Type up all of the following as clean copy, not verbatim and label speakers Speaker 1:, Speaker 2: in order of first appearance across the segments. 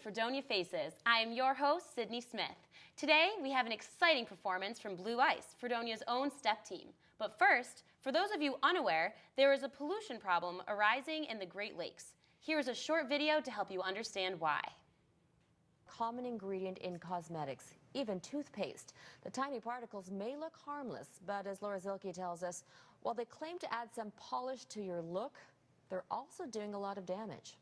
Speaker 1: Fredonia Faces. I am your host, Sydney Smith. Today, we have an exciting performance from Blue Ice, Fredonia's own step team. But first, for those of you unaware, there is a pollution problem arising in the Great Lakes. Here is a short video to help you understand why.
Speaker 2: Common ingredient in cosmetics, even toothpaste. The tiny particles may look harmless, but as Laura Zilke tells us, while they claim to add some polish to your look, they're also doing a lot of damage.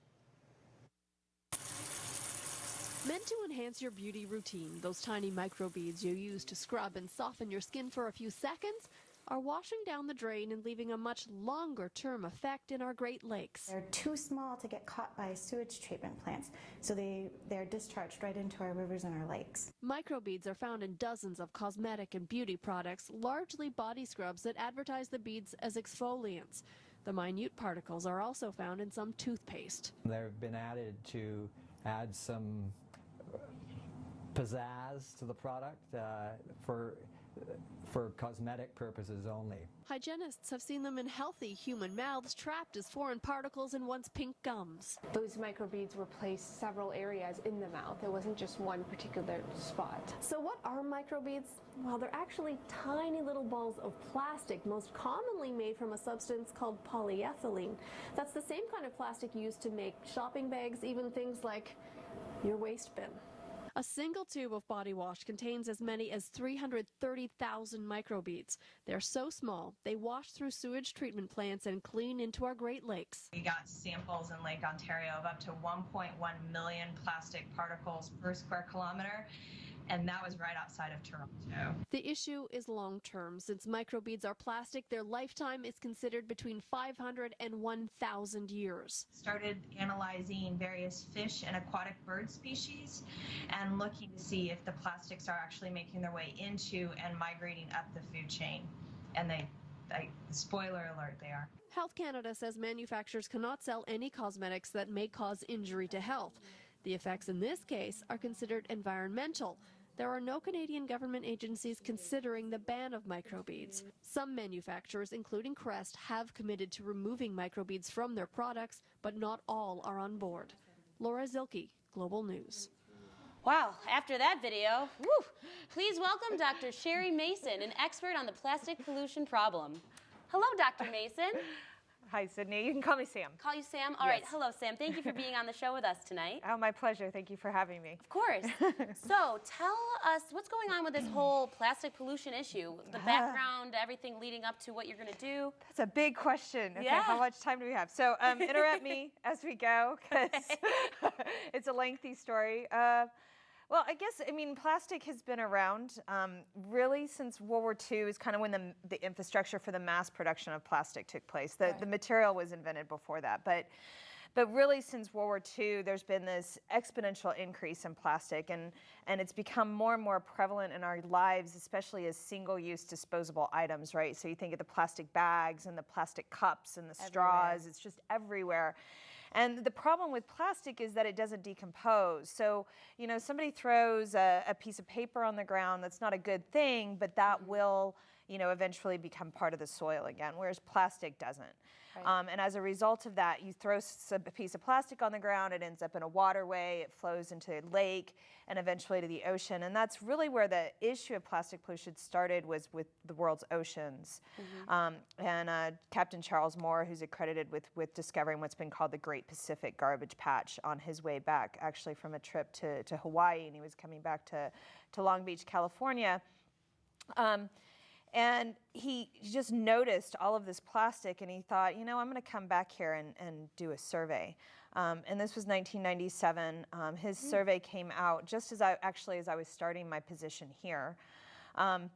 Speaker 3: Meant to enhance your beauty routine, those tiny microbeads you use to scrub and soften your skin for a few seconds are washing down the drain and leaving a much longer-term effect in our Great Lakes.
Speaker 4: They're too small to get caught by sewage treatment plants, so they're discharged right into our rivers and our lakes.
Speaker 3: Microbeads are found in dozens of cosmetic and beauty products, largely body scrubs that advertise the beads as exfoliants. The minute particles are also found in some toothpaste.
Speaker 5: They've been added to add some pizzazz to the product for cosmetic purposes only.
Speaker 3: Hygienists have seen them in healthy human mouths trapped as foreign particles in once pink gums.
Speaker 6: Those microbeads were placed several areas in the mouth. It wasn't just one particular spot. So what are microbeads? Well, they're actually tiny little balls of plastic, most commonly made from a substance called polyethylene. That's the same kind of plastic used to make shopping bags, even things like your waste bin.
Speaker 3: A single tube of body wash contains as many as 330,000 microbeads. They're so small, they wash through sewage treatment plants and clean into our Great Lakes.
Speaker 7: We got samples in Lake Ontario of up to 1.1 million plastic particles per square kilometer, and that was right outside of Toronto.
Speaker 3: The issue is long-term. Since microbeads are plastic, their lifetime is considered between 500 and 1,000 years.
Speaker 7: Started analyzing various fish and aquatic bird species and looking to see if the plastics are actually making their way into and migrating up the food chain. And spoiler alert, they are.
Speaker 3: Health Canada says manufacturers cannot sell any cosmetics that may cause injury to health. The effects in this case are considered environmental. There are no Canadian government agencies considering the ban of microbeads. Some manufacturers, including Crest, have committed to removing microbeads from their products, but not all are on board. Laura Zilke, Global News.
Speaker 1: Wow, after that video, please welcome Dr. Sherry Mason, an expert on the plastic pollution problem. Hello, Dr. Mason.
Speaker 8: Hi, Sydney. You can call me Sam.
Speaker 1: Call you Sam? All right. Hello, Sam. Thank you for being on the show with us tonight.
Speaker 8: Oh, my pleasure. Thank you for having me.
Speaker 1: Of course. So tell us what's going on with this whole plastic pollution issue, the background, everything leading up to what you're going to do.
Speaker 8: That's a big question. Okay,
Speaker 1: yeah.
Speaker 8: How much time do we have? So interrupt me as we go, because it's a lengthy story. Well, I mean, plastic has been around really since World War II is kind of when the infrastructure for the mass production of plastic took place. The material was invented before that, but really since World War II, there's been this exponential increase in plastic, and it's become more and more prevalent in our lives, especially as single-use disposable items, right? So you think of the plastic bags and the plastic cups and the straws, it's just everywhere. And the problem with plastic is that it doesn't decompose. So, you know, somebody throws a piece of paper on the ground, that's not a good thing, but that will, you know, eventually become part of the soil again, whereas plastic doesn't. Right. And as a result of that, you throw a piece of plastic on the ground, it ends up in a waterway, it flows into a lake, and eventually to the ocean. And that's really where the issue of plastic pollution started, was with the world's oceans. Captain Charles Moore, who's accredited with discovering what's been called the Great Pacific Garbage Patch on his way back, actually from a trip to Hawaii, and he was coming back to Long Beach, California. And he just noticed all of this plastic, and he thought, you know, I'm going to come back here and do a survey. And this was 1997. His survey came out just as I was starting my position here. And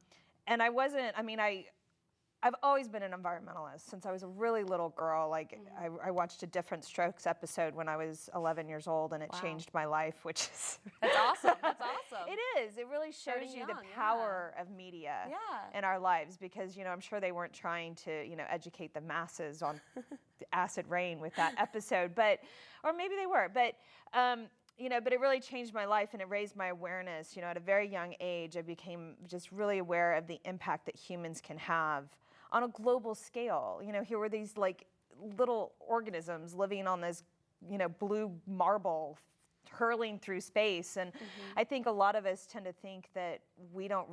Speaker 8: I've always been an environmentalist since I was a really little girl. Like I watched a Different Strokes episode when I was 11 years old, and it changed my life, which is
Speaker 1: That's awesome. That's awesome.
Speaker 8: It is. It really shows you the power of media in our lives, because, you know, I'm sure they weren't trying to, you know, educate the masses on the acid rain with that episode, or maybe they were, but you know, but it really changed my life, and it raised my awareness. You know, at a very young age, I became just really aware of the impact that humans can have on a global scale. You know, here were these like little organisms living on this, you know, blue marble hurling through space. And I think a lot of us tend to think that we don't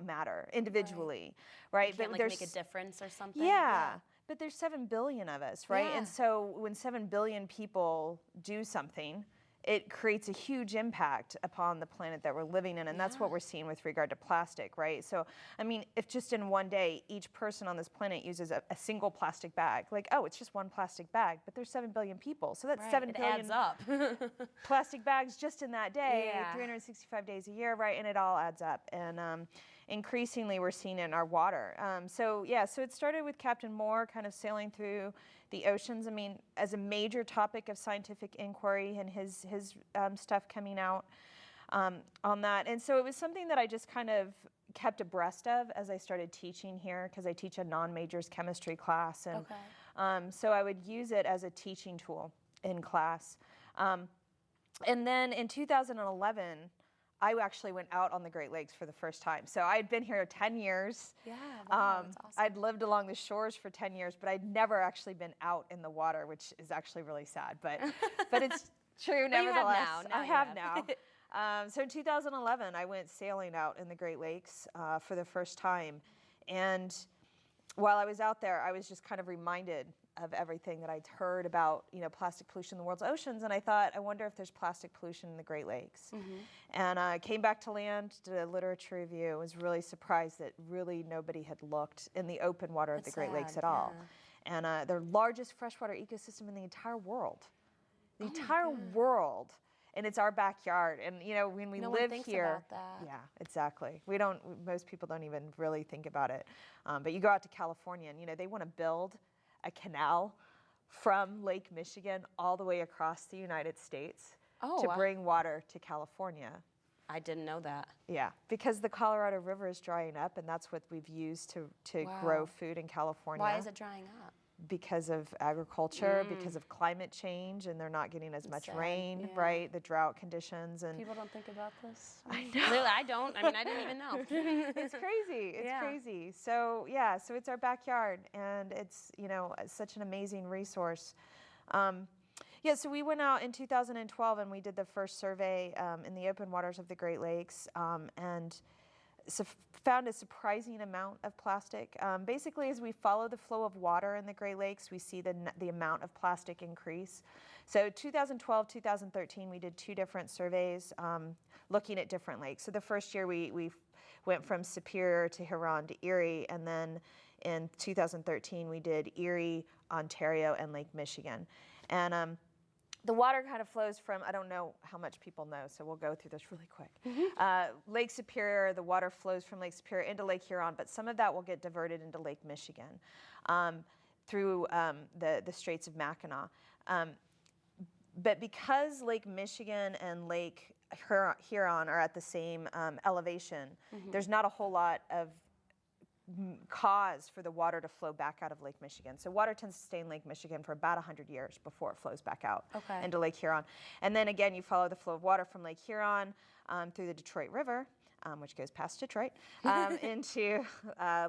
Speaker 8: matter individually, right?
Speaker 1: Can't, like, make a difference or something.
Speaker 8: Yeah. But there's 7 billion of us, right?
Speaker 1: Yeah.
Speaker 8: And so when 7 billion people do something, it creates a huge impact upon the planet that we're living in, and that's what we're seeing with regard to plastic, right? So, I mean, if just in one day, each person on this planet uses a single plastic bag, like, oh, it's just one plastic bag, but there's 7 billion people, so that's 7 billion
Speaker 1: adds up.
Speaker 8: plastic bags just in that day, 365 days a year, right? And it all adds up, and increasingly we're seeing it in our water. So it started with Captain Moore kind of sailing through the oceans, I mean, as a major topic of scientific inquiry, and his stuff coming out on that. And so it was something that I just kind of kept abreast of as I started teaching here, because I teach a non-majors chemistry class. And so I would use it as a teaching tool in class. And then in 2011, I actually went out on the Great Lakes for the first time. So I had been here 10 years.
Speaker 1: Yeah, wow, that's awesome.
Speaker 8: I'd lived along the shores for 10 years, but I'd never actually been out in the water, which is actually really sad. But it's true nevertheless. I have now. So in 2011, I went sailing out in the Great Lakes for the first time. And while I was out there, I was just kind of reminded of everything that I'd heard about, plastic pollution in the world's oceans, and I thought, I wonder if there's plastic pollution in the Great Lakes. And I came back to land, did a literature review, was really surprised that really nobody had looked in the open water of the Great Lakes at all. And they're largest freshwater ecosystem in the entire world. The entire world. And it's our backyard. And when we live here, yeah, exactly. Most people don't even really think about it. But you go out to California, and they want to build a canal from Lake Michigan all the way across the United States to bring water to California.
Speaker 1: I didn't know that.
Speaker 8: Yeah, because the Colorado River is drying up, and that's what we've used to grow food in California.
Speaker 1: Why is it drying up?
Speaker 8: Because of agriculture, because of climate change, and they're not getting as much rain, right? The drought conditions. And
Speaker 1: people don't think about this.
Speaker 8: I know.
Speaker 1: Really, I don't. I mean, I didn't even know.
Speaker 8: It's crazy. It's crazy. So so it's our backyard, and it's such an amazing resource. So we went out in 2012 and we did the first survey in the open waters of the Great Lakes, and found a surprising amount of plastic. Basically, as we follow the flow of water in the Great Lakes, we see the amount of plastic increase. So 2012, 2013, we did 2 different surveys looking at different lakes. So the first year we went from Superior to Huron to Erie, and then in 2013 we did Erie, Ontario, and Lake Michigan. And the water kind of flows from, I don't know how much people know, so we'll go through this really quick. Lake Superior, the water flows from Lake Superior into Lake Huron, but some of that will get diverted into Lake Michigan through the Straits of Mackinac. But because Lake Michigan and Lake Huron are at the same elevation, there's not a whole lot of cause for the water to flow back out of Lake Michigan. So water tends to stay in Lake Michigan for about 100 years before it flows back out into Lake Huron. And then again, you follow the flow of water from Lake Huron through the Detroit River, which goes past Detroit, into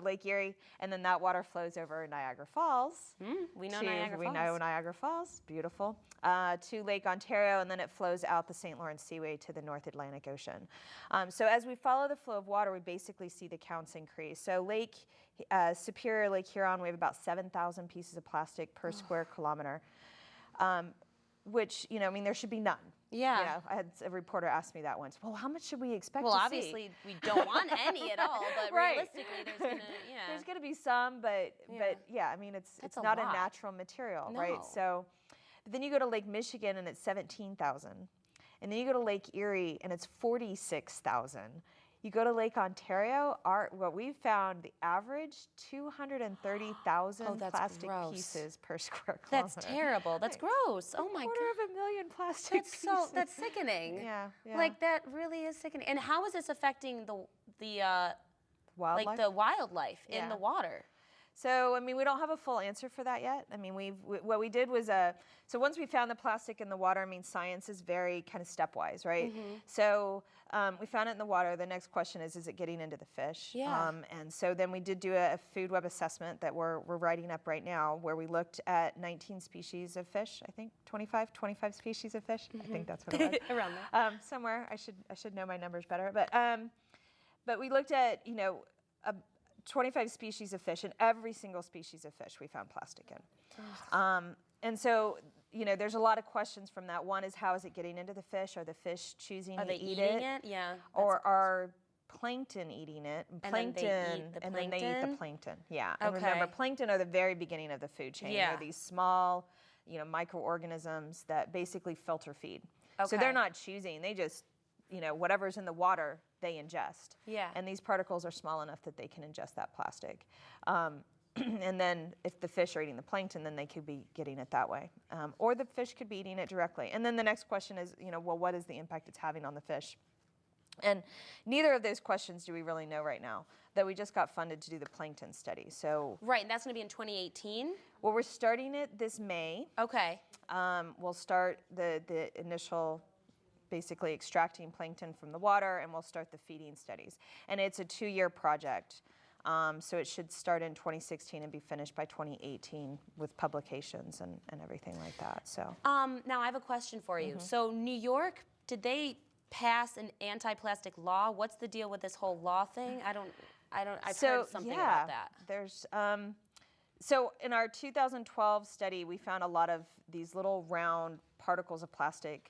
Speaker 8: Lake Erie, and then that water flows over Niagara Falls.
Speaker 1: We know Niagara Falls.
Speaker 8: We know Niagara Falls, beautiful, to Lake Ontario, and then it flows out the St. Lawrence Seaway to the North Atlantic Ocean. So as we follow the flow of water, we basically see the counts increase. So Lake Superior, Lake Huron, we have about 7,000 pieces of plastic per square kilometer, which, there should be none.
Speaker 1: Yeah.
Speaker 8: I had a reporter ask me that once. Well, how much should we expect
Speaker 1: to
Speaker 8: see?
Speaker 1: Well, obviously, we don't want any at all, but realistically, there's
Speaker 8: going to be some, but it's not a natural material, right? So, but then you go to Lake Michigan and it's 17,000. And then you go to Lake Erie and it's 46,000. You go to Lake Ontario, what we've found, the average 230,000 plastic pieces per square kilometer.
Speaker 1: That's terrible. That's gross. Oh my God.
Speaker 8: 250,000 plastic pieces.
Speaker 1: That's sickening.
Speaker 8: Yeah.
Speaker 1: Like that really is sickening. And how is this affecting the
Speaker 8: wildlife?
Speaker 1: Like the wildlife in the water?
Speaker 8: So, I mean, we don't have a full answer for that yet. I mean, what we did was, so once we found the plastic in the water, I mean, science is very kind of stepwise, right? So we found it in the water. The next question is it getting into the fish?
Speaker 1: Yeah.
Speaker 8: And so then we did do a food web assessment that we're writing up right now, where we looked at 19 species of fish, I think, 25 species of fish. I think that's what it was.
Speaker 1: Around there.
Speaker 8: Somewhere, I should know my numbers better. But we looked at, 25 species of fish, and every single species of fish we found plastic in. And so, there's a lot of questions from that. One is, how is it getting into the fish? Are the fish choosing to eat it?
Speaker 1: Yeah.
Speaker 8: Or are plankton eating it?
Speaker 1: And then they eat the
Speaker 8: plankton. Yeah. And
Speaker 1: Okay.
Speaker 8: remember, plankton are the very beginning of the food chain.
Speaker 1: Yeah.
Speaker 8: They're these small, microorganisms that basically filter feed. So
Speaker 1: Okay.
Speaker 8: they're not choosing. They just, whatever's in the water, they ingest.
Speaker 1: Yeah.
Speaker 8: And these particles are small enough that they can ingest that plastic. And then if the fish are eating the plankton, then they could be getting it that way. Or the fish could be eating it directly. And then the next question is, well, what is the impact it's having on the fish? And neither of those questions do we really know right now, though we just got funded to do the plankton study. So
Speaker 1: Right, and that's going to be in 2018?
Speaker 8: well, we're starting it this May.
Speaker 1: Okay.
Speaker 8: We'll start the initial basically extracting plankton from the water, and we'll start the feeding studies. And it's a 2-year project. So it should start in 2016 and be finished by 2018 with publications and everything like that. So
Speaker 1: Now I have a question for you. So New York, did they pass an anti-plastic law? What's the deal with this whole law thing? I've heard something about that.
Speaker 8: There's so in our 2012 study, we found a lot of these little round particles of plastic,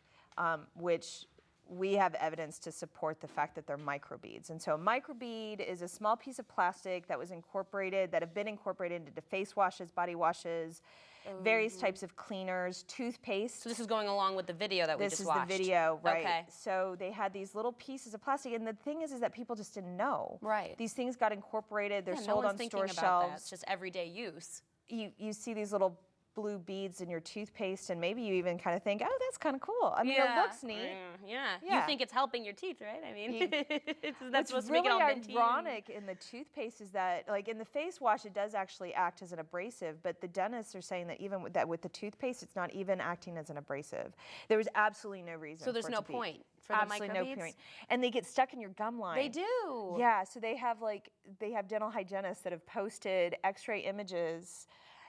Speaker 8: which we have evidence to support the fact that they're microbeads. And so a microbead is a small piece of plastic that have been incorporated into face washes, body washes, various types of cleaners, toothpaste.
Speaker 1: So this is going along with the video that we just watched.
Speaker 8: This is the video, right?
Speaker 1: Okay.
Speaker 8: So they had these little pieces of plastic, and the thing is that people just didn't know.
Speaker 1: Right.
Speaker 8: These things got incorporated. They're
Speaker 1: Yeah, no
Speaker 8: sold
Speaker 1: one's
Speaker 8: on
Speaker 1: thinking
Speaker 8: store
Speaker 1: about
Speaker 8: shelves.
Speaker 1: that. It's just everyday use.
Speaker 8: You see these little blue beads in your toothpaste, and maybe you even kind of think, oh, that's kind of cool. I mean, it looks neat.
Speaker 1: Yeah.
Speaker 8: Yeah.
Speaker 1: You think it's helping your teeth, right? I mean, that's
Speaker 8: What's
Speaker 1: supposed to
Speaker 8: really
Speaker 1: make it all minty.
Speaker 8: ironic in the toothpaste is that, like in the face wash, it does actually act as an abrasive, but the dentists are saying that even with the toothpaste, it's not even acting as an abrasive. There was absolutely no reason.
Speaker 1: So there's
Speaker 8: for it
Speaker 1: no
Speaker 8: to be.
Speaker 1: point for the
Speaker 8: Absolutely no
Speaker 1: microbeads?
Speaker 8: point. And they get stuck in your gum line.
Speaker 1: They do.
Speaker 8: Yeah, so they have dental hygienists that have posted X-ray images,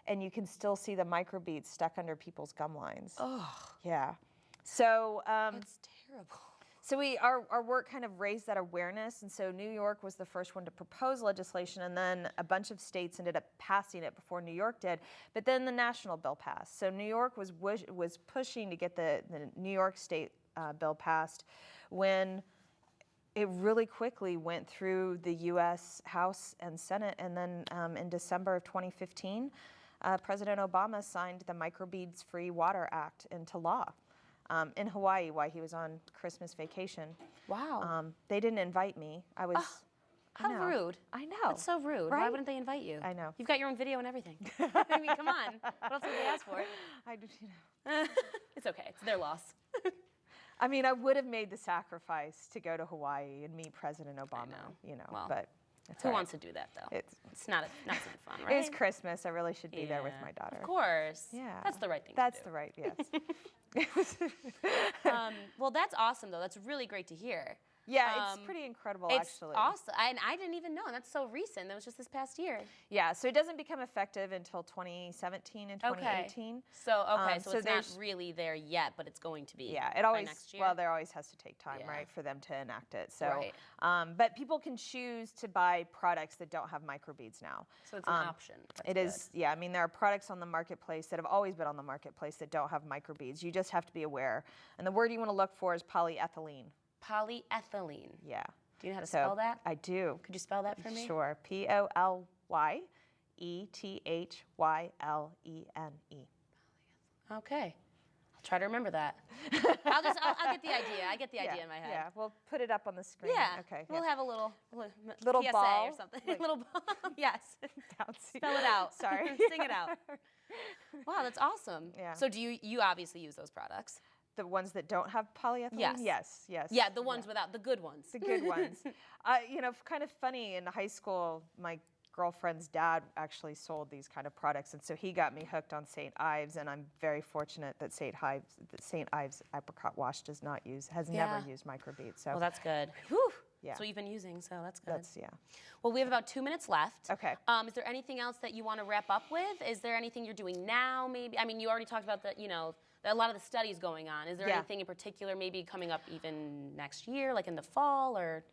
Speaker 8: and you can still see the microbeads stuck under people's gum lines.
Speaker 1: Oh,
Speaker 8: Yeah. So
Speaker 1: that's terrible.
Speaker 8: so our work kind of raised that awareness, and so New York was the first one to propose legislation, and then a bunch of states ended up passing it before New York did. But then the national bill passed. So New York was pushing to get the New York state bill passed when it really quickly went through the U.S. House and Senate, and then in December of 2015, President Obama signed the Microbeads-Free Water Act into law in Hawaii while he was on Christmas vacation.
Speaker 1: Wow.
Speaker 8: They didn't invite me. I was.
Speaker 1: How
Speaker 8: I know.
Speaker 1: rude.
Speaker 8: I know.
Speaker 1: That's so rude. Why
Speaker 8: Right?
Speaker 1: wouldn't they invite you?
Speaker 8: I know.
Speaker 1: You've got your own video and everything. I mean, come on. What else would they ask for?
Speaker 8: I just,
Speaker 1: It's okay. It's their loss.
Speaker 8: I mean, I would have made the sacrifice to go to Hawaii and meet President Obama.
Speaker 1: Well,
Speaker 8: But it's
Speaker 1: Who
Speaker 8: all right.
Speaker 1: wants to do that, though?
Speaker 8: It's
Speaker 1: not some fun, right?
Speaker 8: It's Christmas. I really should be there with
Speaker 1: Yeah,
Speaker 8: my daughter.
Speaker 1: Of course.
Speaker 8: Yeah.
Speaker 1: That's the right thing
Speaker 8: That's
Speaker 1: to do.
Speaker 8: the right. Yes.
Speaker 1: Well, that's awesome, though. That's really great to hear.
Speaker 8: Yeah, it's pretty incredible,
Speaker 1: It's
Speaker 8: actually.
Speaker 1: awesome. I didn't even know. That's so recent. That was just this past year.
Speaker 8: Yeah, so it doesn't become effective until 2017 and 2018.
Speaker 1: So
Speaker 8: So
Speaker 1: it's not
Speaker 8: there's-
Speaker 1: really there yet, but it's going to be.
Speaker 8: Yeah, it
Speaker 1: by
Speaker 8: always,
Speaker 1: next year.
Speaker 8: well, there always has to take time,
Speaker 1: Yeah.
Speaker 8: right, for them to enact it. So,
Speaker 1: Right.
Speaker 8: But people can choose to buy products that don't have microbeads now.
Speaker 1: So it's an option. That's
Speaker 8: It
Speaker 1: good.
Speaker 8: is, yeah. I mean, there are products on the marketplace that have always been on the marketplace that don't have microbeads. You just have to be aware. And the word you want to look for is polyethylene.
Speaker 1: Polyethylene.
Speaker 8: Yeah.
Speaker 1: Do you know how to
Speaker 8: So
Speaker 1: spell that?
Speaker 8: I do.
Speaker 1: Could you spell that for me?
Speaker 8: Sure. POLYETHYLENE.
Speaker 1: Okay. I'll try to remember that. I'll get the idea. I get the idea in my head.
Speaker 8: Yeah, we'll put it up on the screen.
Speaker 1: Yeah.
Speaker 8: Okay.
Speaker 1: We'll
Speaker 8: yeah.
Speaker 1: have a little PSA
Speaker 8: ball,
Speaker 1: or something.
Speaker 8: like-
Speaker 1: little ball. Yes.
Speaker 8: Bouncy.
Speaker 1: Spell it out.
Speaker 8: Sorry.
Speaker 1: Sing it out. Wow, that's awesome.
Speaker 8: Yeah.
Speaker 1: So do you obviously use those products?
Speaker 8: The ones that don't have polyethylene?
Speaker 1: Yes.
Speaker 8: Yes.
Speaker 1: Yeah, the ones without the good ones.
Speaker 8: The good ones. Kind of funny, in high school, my girlfriend's dad actually sold these kind of products, and so he got me hooked on St. Ives, and I'm very fortunate that St. Ives apricot wash has never used microbeads. So
Speaker 1: Well, that's good. Whew.
Speaker 8: Yeah.
Speaker 1: That's what you've been using, so that's good.
Speaker 8: yeah.
Speaker 1: Well, we have about 2 minutes left.
Speaker 8: Okay.
Speaker 1: Is there anything else that you want to wrap up with? Is there anything you're doing now, maybe? I mean, you already talked about a lot of the studies going on. Is there anything in particular maybe coming up even next year, like in the fall, or?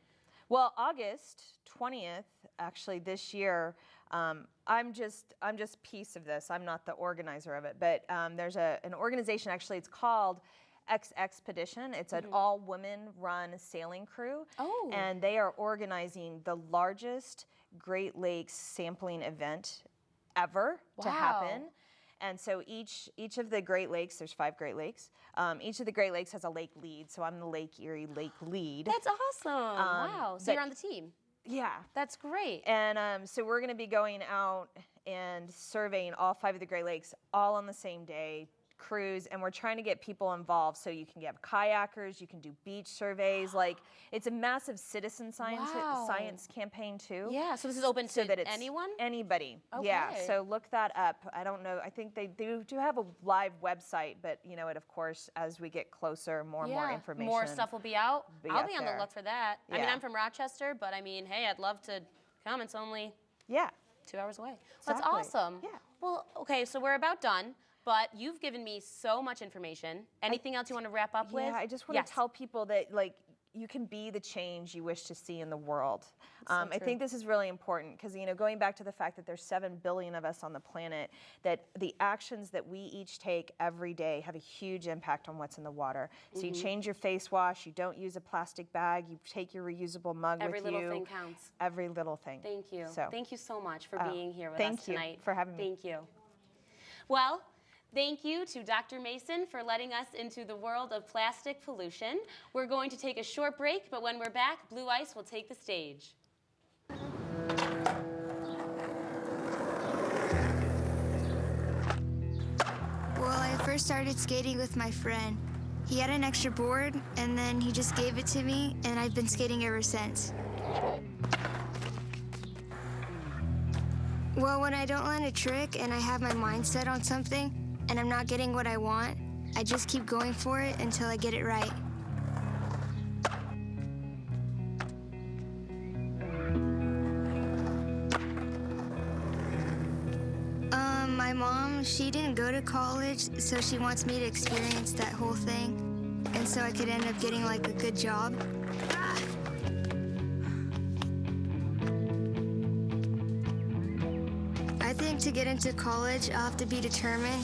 Speaker 8: Well, August 20th, actually this year, I'm just piece of this. I'm not the organizer of it, but there's an organization, actually, it's called Expedition. It's an all-women-run sailing crew, and they are organizing the largest Great Lakes sampling event ever to happen. And so each of the Great Lakes, there's 5 Great Lakes, each of the Great Lakes has a lake lead, so I'm the Lake Erie Lake lead.
Speaker 1: That's awesome. Wow. So you're on the team.
Speaker 8: Yeah.
Speaker 1: That's great.
Speaker 8: And so we're going to be going out and surveying all 5 of the Great Lakes all on the same day, cruise, and we're trying to get people involved, so you can get kayakers, you can do beach surveys. Like, it's a massive citizen science campaign too.
Speaker 1: Yeah, so this is open to anyone?
Speaker 8: Anybody.
Speaker 1: Okay.
Speaker 8: Yeah, so look that up. I don't know, I think they do have a live website, but it, of course, as we get closer, more and more information.
Speaker 1: More stuff will be out. I'll be on the
Speaker 8: there.
Speaker 1: look for that. I mean, I'm from Rochester, but I mean, hey, I'd love to come. It's only 2 hours away. Well, that's awesome.
Speaker 8: Yeah.
Speaker 1: Well, okay, so we're about done. But you've given me so much information. Anything else you want to wrap up with?
Speaker 8: Yeah, I just want to tell people that, like, you can be the change you wish to see in the world. I think this is really important because, going back to the fact that there's 7 billion of us on the planet, that the actions that we each take every day have a huge impact on what's in the water. So you change your face wash, you don't use a plastic bag, you take your reusable mug with you.
Speaker 1: Every little thing counts.
Speaker 8: Every little thing.
Speaker 1: Thank you.
Speaker 8: So,
Speaker 1: thank you so much for being here with us tonight.
Speaker 8: Thank you for having me.
Speaker 1: Thank you. Well, thank you to Dr. Mason for letting us into the world of plastic pollution. We're going to take a short break, but when we're back, Blue Ice will take the stage.
Speaker 9: Well, I first started skating with my friend. He had an extra board, and then he just gave it to me, and I've been skating ever since. Well, when I don't land a trick and I have my mind set on something, and I'm not getting what I want, I just keep going for it until I get it right. My mom, she didn't go to college, so she wants me to experience that whole thing, and so I could end up getting like a good job. I think to get into college, I'll have to be determined.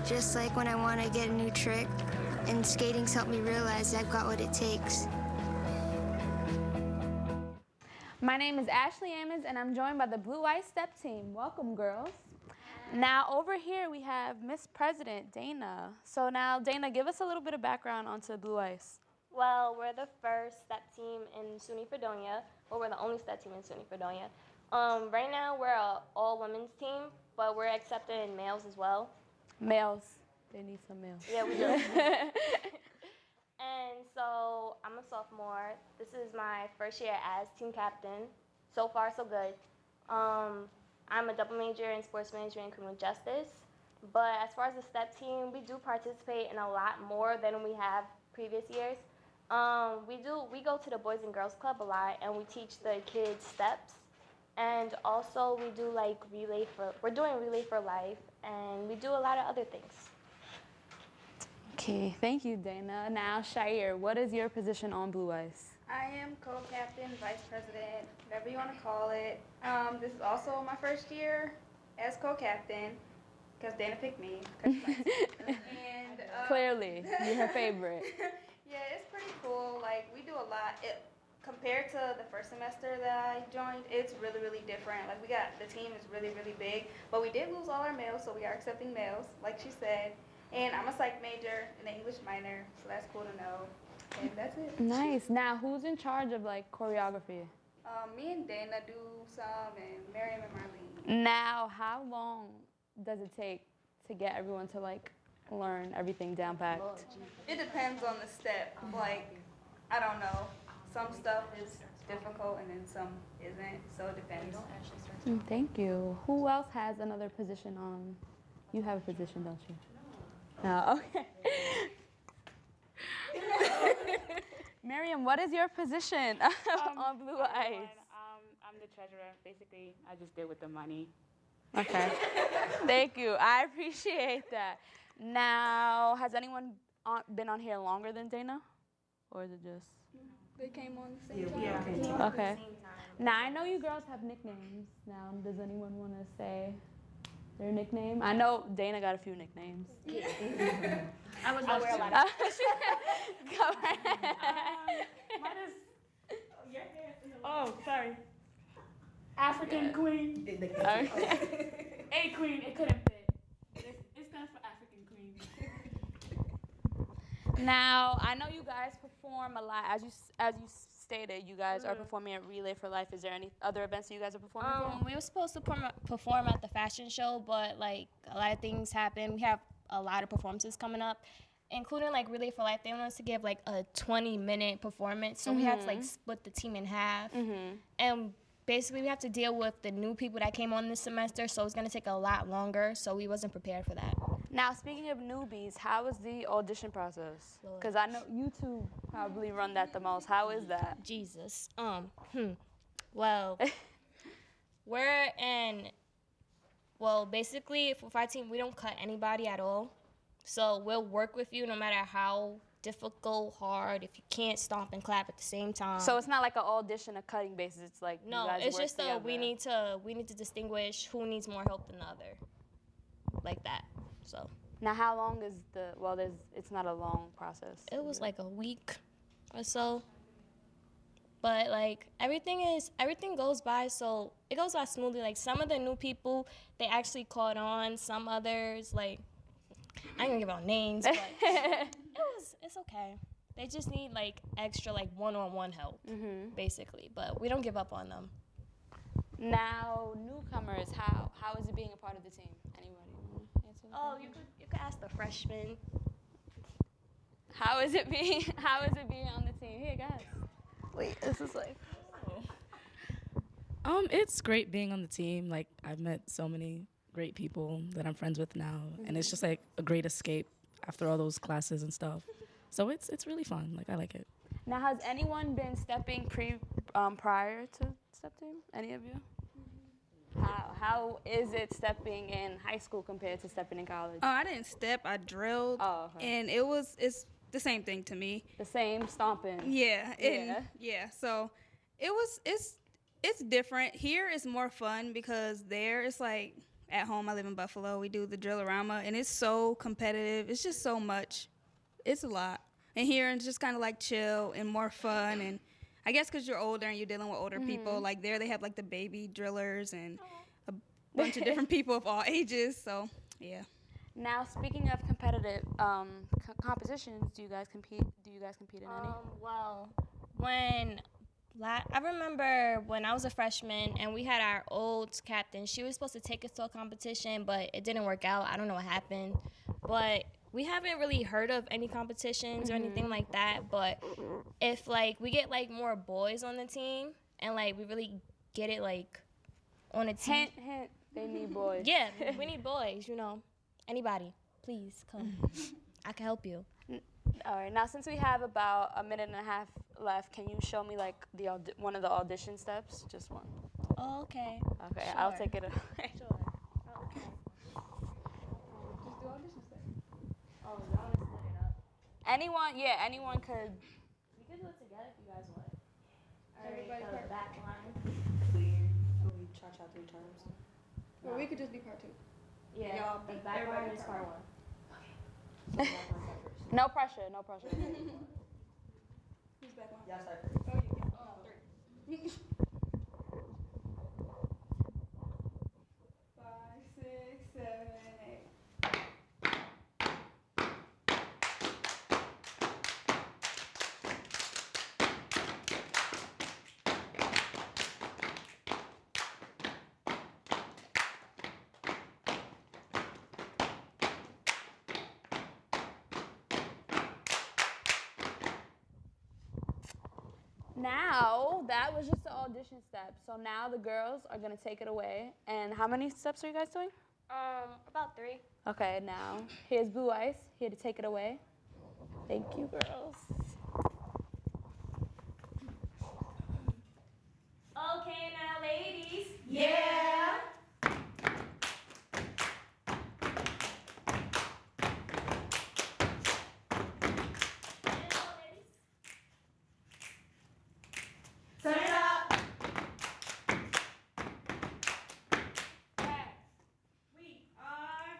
Speaker 9: Just like when I want to get a new trick, and skating's helped me realize I've got what it takes.
Speaker 10: My name is Ashley Amos, and I'm joined by the Blue Ice Step Team. Welcome, girls. Now, over here, we have Miss President, Dana. So now, Dana, give us a little bit of background onto Blue Ice.
Speaker 11: Well, we're the first step team in SUNY Fredonia. Well, we're the only step team in SUNY Fredonia. Right now, we're an all-women's team, but we're accepting males as well.
Speaker 10: Males. They need some males.
Speaker 11: Yeah, we do. And so I'm a sophomore. This is my first year as team captain. So far, so good. I'm a double major in sports management and criminal justice. But as far as the step team, we do participate in a lot more than we have previous years. We go to the Boys and Girls Club a lot, and we teach the kids steps. And also we do like we're doing Relay for Life, and we do a lot of other things.
Speaker 10: Okay, thank you, Dana. Now, Shair, what is your position on Blue Ice?
Speaker 12: I am co-captain, vice president, whatever you want to call it. This is also my first year as co-captain, because Dana picked me. And
Speaker 10: Clearly, you're her favorite.
Speaker 12: Yeah, it's pretty cool. Like, we do a lot. Compared to the first semester that I joined, it's really, really different. Like, the team is really, really big, but we did lose all our males, so we are accepting males, like she said. And I'm a psych major and an English minor, so that's cool to know. And that's it.
Speaker 10: Nice. Now, who's in charge of, like, choreography?
Speaker 12: Me and Dana do some, and Miriam and Marlene.
Speaker 10: Now, how long does it take to get everyone to, like, learn everything down packed?
Speaker 12: It depends on the step. Like, I don't know. Some stuff is difficult and then some isn't. So it depends.
Speaker 10: Thank you. Who else has another position on? You have a position, don't you? No. Okay. Miriam, what is your position on Blue Ice?
Speaker 13: I'm the treasurer. Basically, I just deal with the money.
Speaker 10: Okay. Thank you. I appreciate that. Now, has anyone been on here longer than Dana? Or is it just?
Speaker 12: They came on the same time.
Speaker 10: Yeah. Okay. Now, I know you girls have nicknames. Now, does anyone want to say their nickname? I know Dana got a few nicknames.
Speaker 11: I wear a lot of.
Speaker 10: Go ahead.
Speaker 13: Mine is. Oh, sorry. African Queen.
Speaker 10: Okay.
Speaker 13: A Queen. It couldn't fit. It stands for African Queen.
Speaker 10: Now, I know you guys perform a lot. As you stated, you guys are performing at Relay for Life. Is there any other events that you guys are performing for?
Speaker 14: We were supposed to perform at the fashion show, but like a lot of things happened. We have a lot of performances coming up, including like Relay for Life. They want us to give like a 20-minute performance, so we had to like split the team in half. And basically we have to deal with the new people that came on this semester, so it's gonna take a lot longer, so we wasn't prepared for that.
Speaker 10: Now, speaking of newbies, how is the audition process? Because I know you two probably run that the most. How is that?
Speaker 14: Jesus. Well, basically for our team, we don't cut anybody at all. So we'll work with you no matter how difficult, hard, if you can't stomp and clap at the same time.
Speaker 10: So it's not like an audition, a cutting basis. It's like
Speaker 14: no,
Speaker 10: you guys
Speaker 14: it's
Speaker 10: work
Speaker 14: just
Speaker 10: together.
Speaker 14: we need to distinguish who needs more help than the other, like that. So
Speaker 10: now, how long is it's not a long process.
Speaker 14: It was like a week or so. But like everything goes by, so it goes by smoothly. Like some of the new people, they actually caught on. Some others, like I ain't gonna give out names, but it's okay. They just need like extra like one-on-one help, basically. But we don't give up on them.
Speaker 10: Now, newcomers, how is it being a part of the team? Anybody want to answer that?
Speaker 14: Oh, you could ask the freshmen.
Speaker 10: How is it being on the team? Here, guys. Wait, this is like.
Speaker 15: It's great being on the team. Like I've met so many great people that I'm friends with now, and it's just like a great escape after all those classes and stuff. So it's really fun. Like I like it.
Speaker 10: Now, has anyone been stepping prior to step team? Any of you? How is it stepping in high school compared to stepping in college?
Speaker 16: Oh, I didn't step. I drilled.
Speaker 10: Oh, okay.
Speaker 16: And it's the same thing to me.
Speaker 10: The same stomping.
Speaker 16: Yeah. So it's different. Here it's more fun because there it's like at home. I live in Buffalo. We do the Drillorama, and it's so competitive. It's just so much. It's a lot. And here it's just kind of like chill and more fun. And I guess because you're older and you're dealing with older people, like there they have like the baby drillers and a bunch of different people of all ages. So yeah.
Speaker 10: Now, speaking of competitive competitions, do you guys compete in any?
Speaker 14: Well, I remember when I was a freshman and we had our old captain. She was supposed to take us to a competition, but it didn't work out. I don't know what happened, but we haven't really heard of any competitions or anything like that. But if like we get like more boys on the team and like we really get it like on a team.
Speaker 10: Hint, they need boys.
Speaker 14: Yeah, we need boys. Anybody, please come. I can help you.
Speaker 10: All right. Now, since we have about a minute and a half left, can you show me like one of the audition steps? Just one.
Speaker 14: Oh, okay.
Speaker 10: Okay,
Speaker 14: Sure.
Speaker 10: I'll take it.
Speaker 14: Sure. Okay.
Speaker 12: Just do audition steps.
Speaker 14: Oh, you want to split it up?
Speaker 10: Anyone could.
Speaker 14: We could do it together if you guys want.
Speaker 12: Everybody
Speaker 14: Alright,
Speaker 12: part.
Speaker 14: back line.
Speaker 17: We cha-cha 3 times.
Speaker 12: Or we could just be part 2.
Speaker 14: Yeah,
Speaker 12: Y'all
Speaker 14: the
Speaker 12: be
Speaker 14: back line
Speaker 12: everybody
Speaker 14: is
Speaker 12: part
Speaker 14: part 1.
Speaker 10: No pressure.
Speaker 12: Who's back line?
Speaker 17: Yes, I
Speaker 12: Oh, you can. Oh, 3. 5, 6, 7, 8.
Speaker 10: now, that was just the audition step. So now the girls are gonna take it away. And how many steps are you guys doing?
Speaker 11: About 3.
Speaker 10: Okay, now here's Blue Ice, here to take it away. Thank you, girls.
Speaker 14: Okay, now ladies.
Speaker 10: Yeah.
Speaker 14: Turn it up. We are.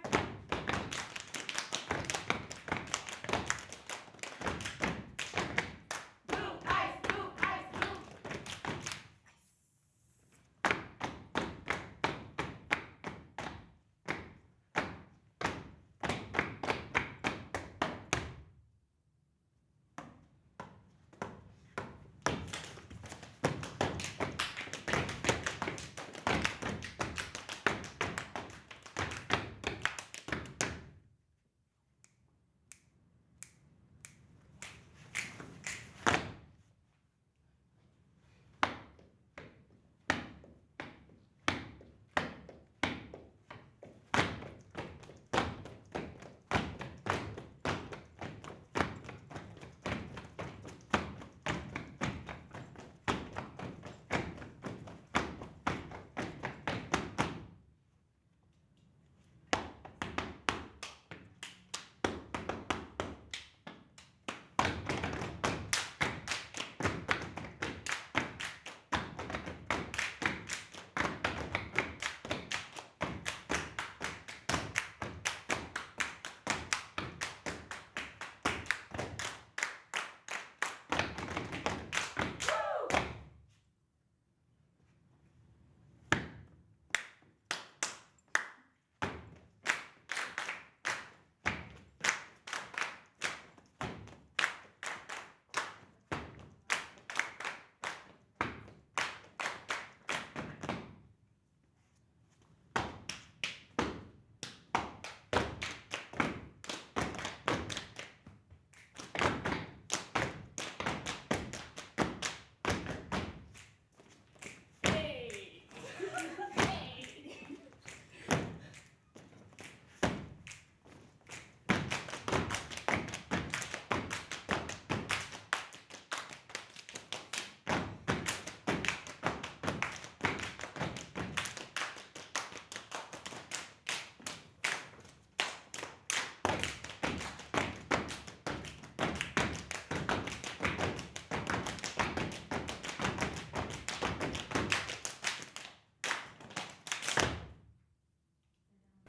Speaker 14: Blue ice, blue ice, blue.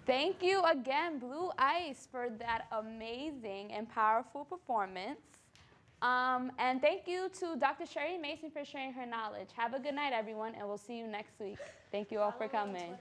Speaker 10: Thank you again, Blue Ice, for that amazing and powerful performance. And thank you to Dr. Sherry Mason for sharing her knowledge. Have a good night, everyone, and we'll see you next week. Thank you all for coming.